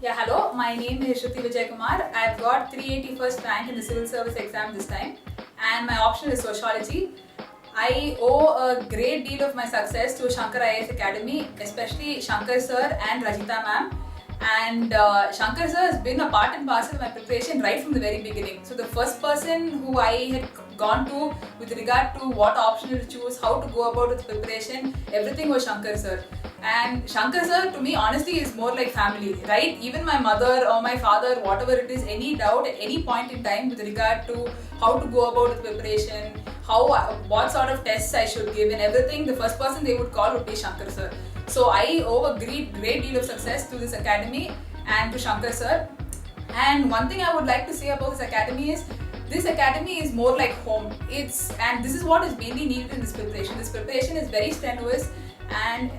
Yeah, hello. My name is Shruti Vijay Kumar. I've got 381st rank in the civil service exam this time, and my option is sociology. I owe a great deal of my success to Shankar IAS Academy, especially Shankar sir and Rajita ma'am. And Shankar sir has been a part and parcel of my preparation right from the very beginning. So the first person who I had gone to with regard to what option to choose, how to go about with preparation, everything was Shankar sir. And Shankar sir, to me, honestly, is more like family, right? Even my mother or my father, whatever it is, any doubt at any point in time with regard to how to go about with preparation, what sort of tests I should give, and everything, the first person they would call would be Shankar sir. So I owe a great deal of success to this academy and to Shankar sir. And one thing I would like to say about this academy is more like home. And this is what is mainly needed in this preparation. This preparation is very strenuous, and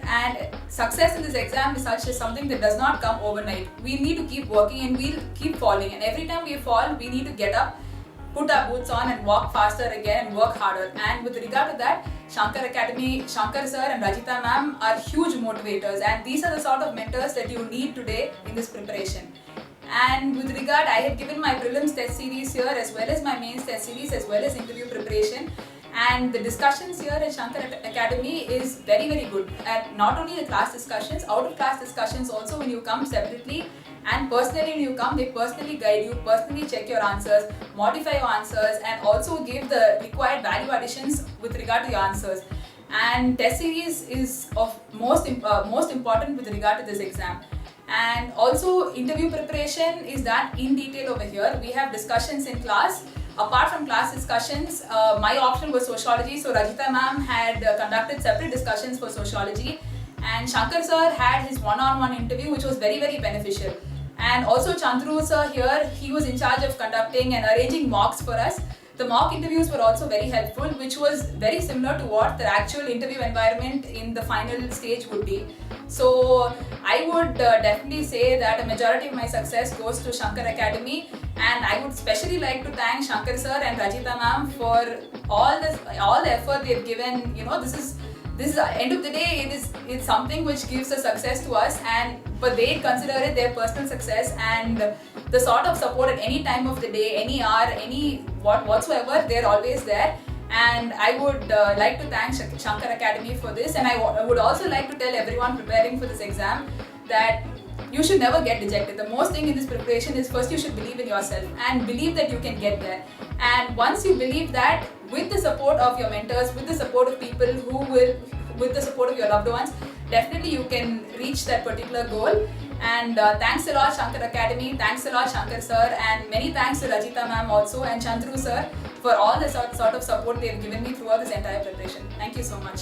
success in this exam is something that does not come overnight. We need to keep working and we'll keep falling. And every time we fall, we need to get up, put our boots on and walk faster again and work harder. And with regard to that, Shankar Academy, Shankar sir and Rajita ma'am are huge motivators, and these are the sort of mentors that you need today in this preparation. And with regard, I had given my prelims test series here as well as my mains test series as well as interview preparation. And the discussions here at Shankar Academy is very good. And not only the class discussions, out of class discussions also, when you come separately and personally when you come, they personally guide you, personally check your answers, modify your answers, and also give the required value additions with regard to your answers. And test series is of most important with regard to this exam. And also interview preparation is done in detail over here. We have discussions in class. Apart from class discussions, my option was sociology, so Rajita ma'am had conducted separate discussions for sociology, and Shankar sir had his one-on-one interview, which was very beneficial. And also Chandru sir here, he was in charge of conducting and arranging mocks for us. The mock interviews were also very helpful, which was very similar to what the actual interview environment in the final stage would be. So I would definitely say that a majority of my success goes to Shankar Academy, and I would especially like to thank Shankar sir and Rajita ma'am for all the effort they've given. You know, this is end of the day, it's something which gives a success to us, but they consider it their personal success, and the sort of support at any time of the day, any hour, whatsoever, they're always there. And I would like to thank Shankar Academy for this, and I would also like to tell everyone preparing for this exam that you should never get dejected. The most thing in this preparation is first you should believe in yourself and believe that you can get there. And once you believe that, with the support of your mentors, with the support of people with the support of your loved ones, definitely you can reach that particular goal. And thanks a lot Shankar Academy, thanks a lot Shankar sir, and many thanks to Rajita ma'am also and Chandru sir for all the sort of support they've given me throughout this entire preparation. Thank you so much.